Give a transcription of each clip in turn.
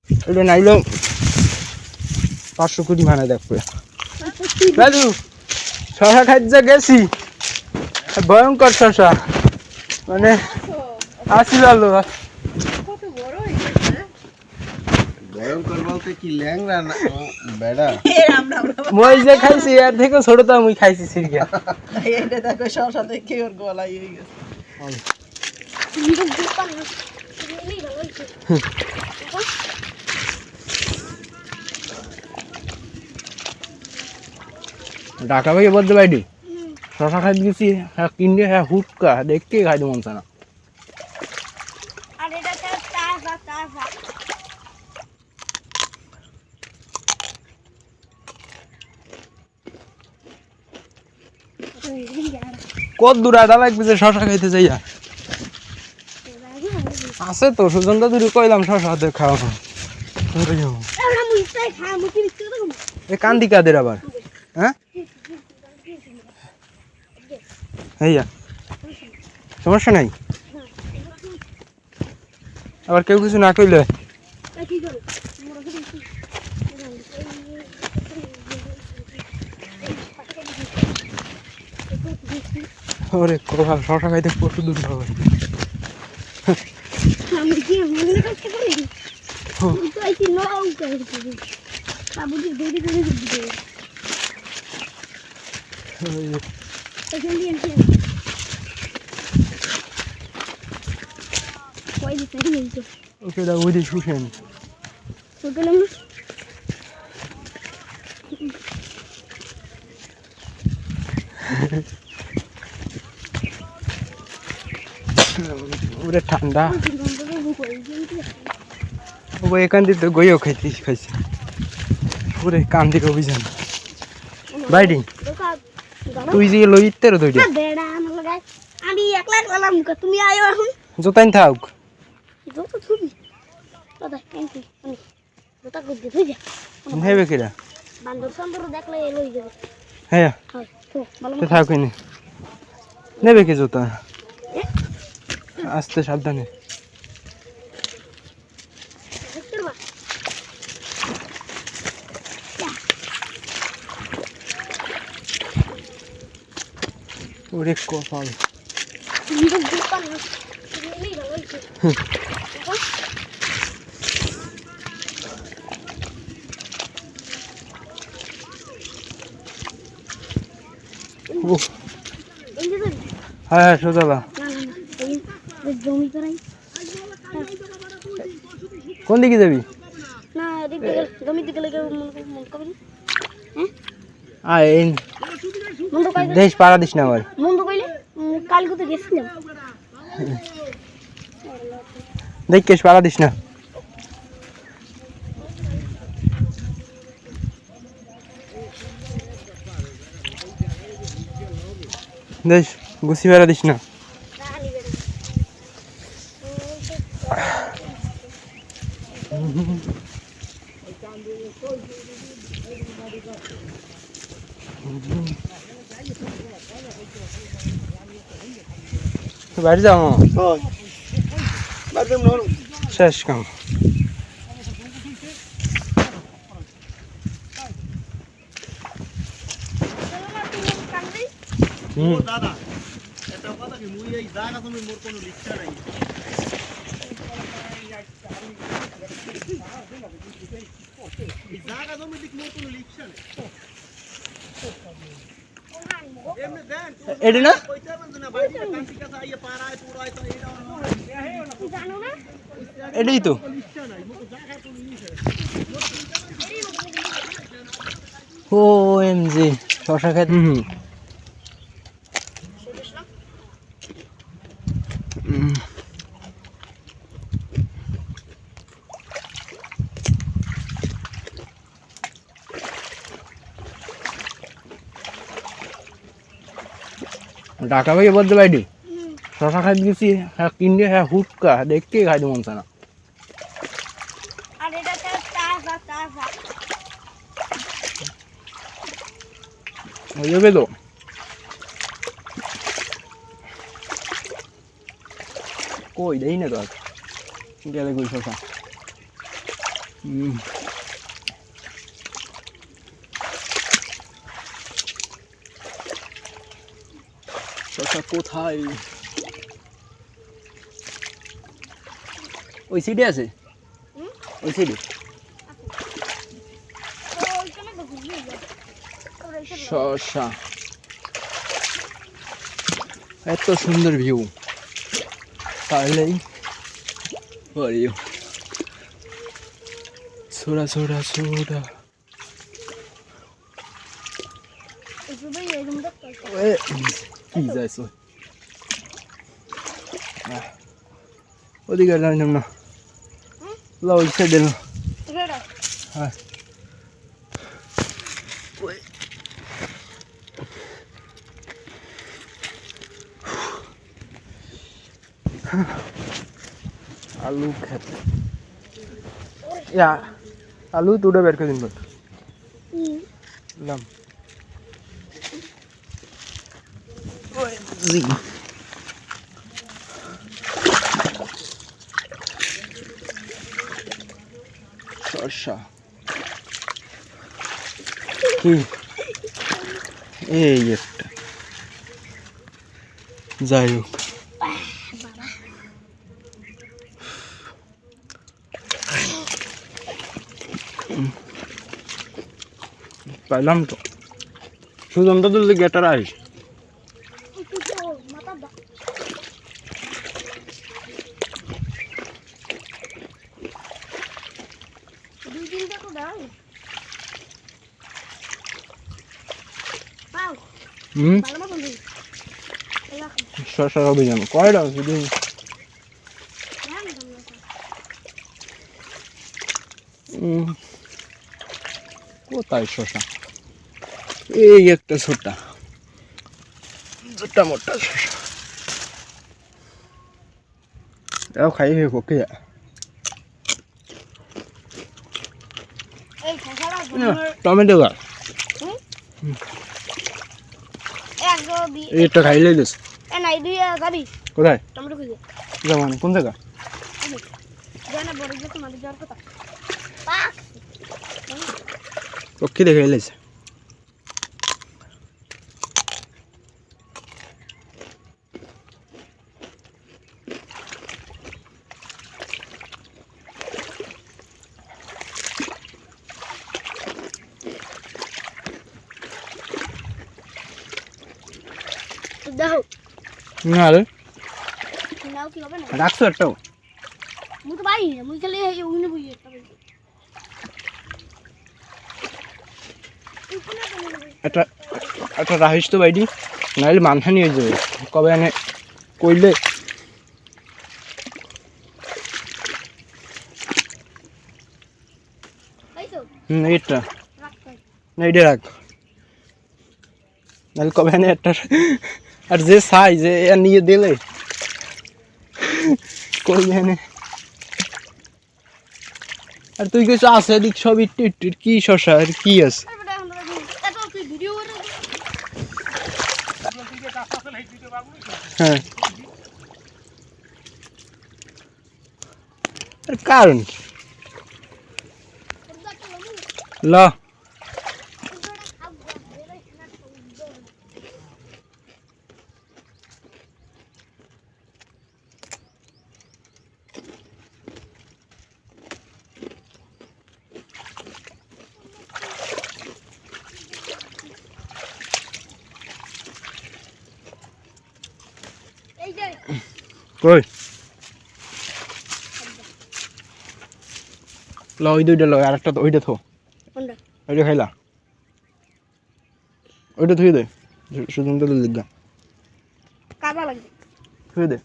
এটা নাইলো 500 কোটি মানে দেখবে দাদু শশা খাইতে গেছি ভয়ঙ্কর শশা মানে আসিল আলো ভয়ঙ্কর বলতে কি ল্যাংড়া না বেড়া মই যে খাইছি এর থেকে ছোট তো আমি খাইছি সিরকা এইটা দেখো শশা দেখে ওর গলা হয়ে গেছে ঢাকা ভাই বলতে বাইডি শশা খাইতে গেছি হ্যাঁ কিনে হ্যাঁ হুটকা দেখতে খাইতে মন চায় না কত দূর আদা লাগবে যে শশা খাইতে যাইয়া আছে তো সুজন দাদুরি কইলাম শশা হাতে খাওয়া এ কান্দি কাদের আবার হ্যাঁ হইয়া সমস্যা নাই আবার কেউ কিছু না কইলে ওরে কোথাও শশা খাইতে কত দূর হবে ওকে দা ওই দিয়ে শুষেন ওরে ঠান্ডা ও এখান দিয়ে তো গইও খাইছে ওরে কান্দির অভিযান বাইডি তুই যে লই ইত্তের দইডা আমি একলা একলা মুখে তুমি আয়ো এখন জোতাইন থাক যত ছবি দাদা থ্যাংক ইউ আমি জোতা গদি থই যা নেবে কিরা বান্দর সুন্দর দেখলে লই যাবে হ্যাঁ হ্যাঁ তো ভালো তো থাক কইনি নেবে কি জুতা আস্তে সাবধানে ওরে কপাল হ্যাঁ হ্যাঁ সোজা বা কোন দিকে যাবি না জমি দিকে লেগে মন কবি আয় দেশ পাড়া দিস না আবার মন্দ কইলে কালকে তো গেছিলাম দেখিস পাড়া দিস না দেশ গুছি পাড়া দিস না বাড়ি যাও শেষ কাম দাদা এটা কথা কি মুই এই জায়গা তুমি মোর কোনো রিকশা নাই এই জায়গা তুমি দিক মোর কোনো রিকশা নাই এমনি দেন এডি না কইতে পারবেন না বাড়ি কান্তি কাছে আইয়া পাড়ায় পুরায় তো এটা জানো না এটাই তো রিকশা নাই মোর জায়গা তুমি নিছে ও এমজি শশা খেত ঢাকা ভাই বলতে বাইডি শশা খাইতে গেছি হ্যাঁ কিনে হ্যাঁ হুটকা দেখতে খাইতে মন চায় না আর এটা তাজা হয়ে যাবে তো কই দেই না তো আর গেলে কই শশা শশা কোথায়? ওই সাইডে আছে, ওই সাইডে শশা। এত সুন্দর ভিউ, তাহলেই বলিও ছোড়া ছোড়া ছোড়া। কি যাইছ ওদিকে লাইন না লাও ইচ্ছা দিল। হ্যাঁ আলু খেতে আলু দুটো বের করে দিন বললাম। শসা কি এই একটা, যাই হোক পাইলাম তো সুজনটা তুললে গেটার আইস। শশার অভিযান কয়টা শুধু কোথায় শশা? এই একটা ছোটা ছোটা মোটা শশা, এও খাইবে পক্ষে। টমেটো গাছ একটা খাইলে কোথায় যেমন কোন জায়গা পক্ষী দেখে এলেছে। না রে রাখছো একটাও একটা রাহিস তো বাইডি নাহলে মানহানি হয়ে যাবে কবে এনে কইলে। এইটা না এইটা রাখ নাহলে কবে এনে একটা। আর যে চাই যে নিয়ে দিলে কই এনে। আর তুই কিছু আছে দিক সব ইট কি শশা আর কি আছে? হ্যাঁ কারণ ল কই ল ওই দুইটা ল আর একটা ওইটা থো ওইটা খাইলা ওইটা থুয়ে দে সুজনটা লিখা থুয়ে দে।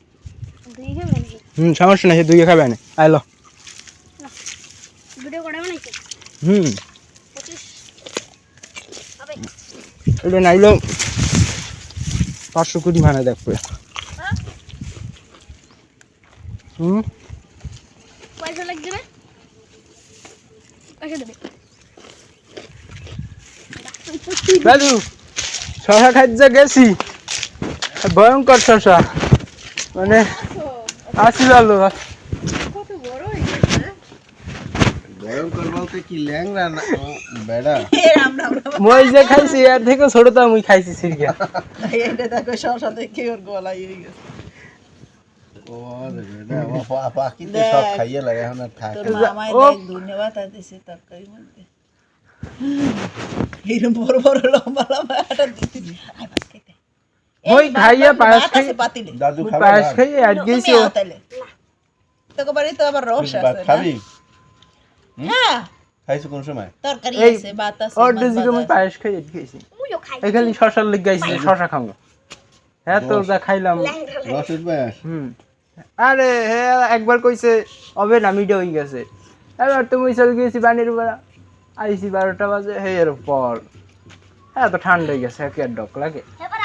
সমস্যা নাই, দুই খাবে না আইল। এটা নাইলো 500 কোটি মানে দেখবে। পয়সা লাগবে না, পয়সা দেবে। দাদু শশা খাইতে গেছি, ভয়ঙ্কর শশা মানে আসি ভালো ভয়ঙ্কর বলতে কি ল্যাংড়া না বেড়া মই যে খাইছি আর থেকে ছোট তো আমি খাইছি সিরিয়া এইটা দেখো শশা দেখে ওর গলায় হয়ে গেছে ও রে বেড়া ও পাখি তো সব খাইয়ে লাগে এখন আর থাকে তোর মামাই দেখ ধন্যবাদ দিছে তরকারি মধ্যে এরকম বড় বড় লম্বা লম্বা একটা দিছি আই ভাত খেতে ওই খাইয়া পায়েস খাই পাতিলে দাদু ওই খাবে পায়েস খাই আর গেছি তুমি আতালে তোকে বাড়ি তো আবার রস ভাত আছে খাবি হ্যাঁ খাইছো কোন সময় তরকারি এই আছে ভাত আছে ওর দিকে আমি পায়েস খাই আর গেছি মুইও খাই এখানে শশার লেগ গাইছি শশা খাবো হ্যাঁ তো যা খাইলাম রসের পায়েস আরে হ্যাঁ একবার কইছে হবে না মিডে হয়ে গেছে এবার তো মুই চলে গেছি বানির বেলা আইছি 12টা বাজে হে এর পর হ্যাঁ তো ঠান্ডা হয়ে গেছে একে ডক লাগে এবার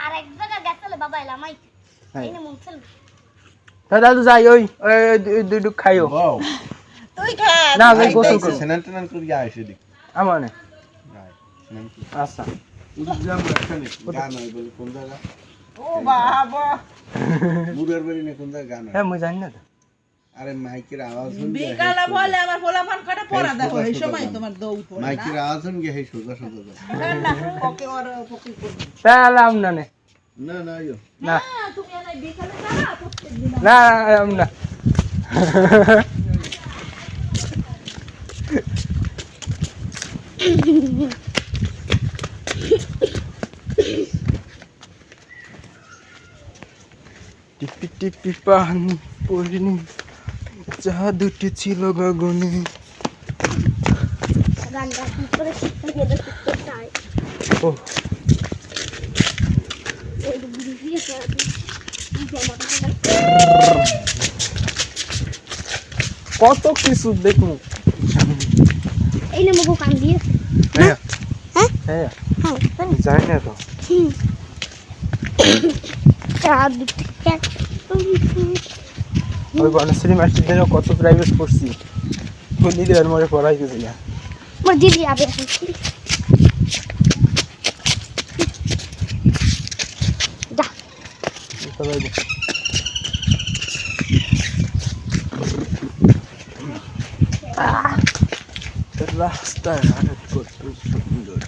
আর এক জায়গা গেছলে বাবা এলাম আই হ্যাঁ। এনে মুছল তা দাদু যাই ওই দুই ডুক খাইও বাও তুই খা না আমি গোসল করব স্নান টান করি আইস এদিক আমানে স্নান করি আচ্ছা উদুক যাম রাখানি গান হয় বলে কোন জায়গা ও বাবা মুরার বাড়ি না কোন জায়গা গান হয় হ্যাঁ মুই জানি না তো। আরে মাইকের আওয়াজ শুনবে বিকালে বলে আমার পোলাপান কাটা পড়া দেখো এই সময় তোমার দৌড় পড়ে মাইকের আওয়াজ শুনবে হেই সোজা সোজা যায় না ওকে ওর পকি করবে তাহলে আম না নে না না আইও না তুমি এনে বিকালে যাবা প্রত্যেকদিন না আম না টিপি টিপি পানি পড়িনি জাদুটি ছিল গগনে গান্ডা কি করে শিখতে গেলে শিখতে চাই ও এই বুড়ি দিয়ে কত কিছু দেখুন এই নে মগো কান দিয়ে হ্যাঁ হ্যাঁ হ্যাঁ হ্যাঁ জানি না তো জাদুটি ওই বনশ্রী মাস্টারদেরও কত প্রাইভেট পড়ছি বলি দেওয়ার মরে পড়াই গেছি না মোর দিদি আবে যা সবাই রাস্তায় হাঁটা কত সুন্দর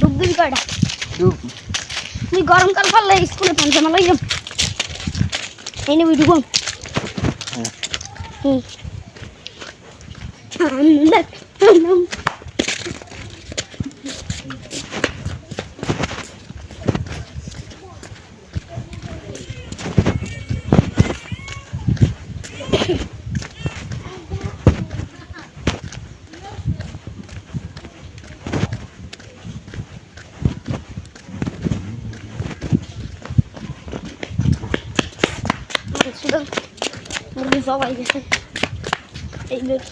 ডুব দিবি কয়টা ডুব তুই গরমকাল পড়লে স্কুলে পাঞ্জামা লই যাম এই নেবি ডুবম মুরগি সবাই গেছে এই লোক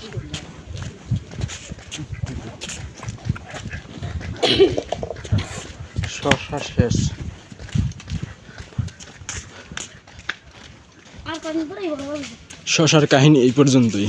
শশা শেষ আর কদিন পরেই বলবো শশার কাহিনী এই পর্যন্তই।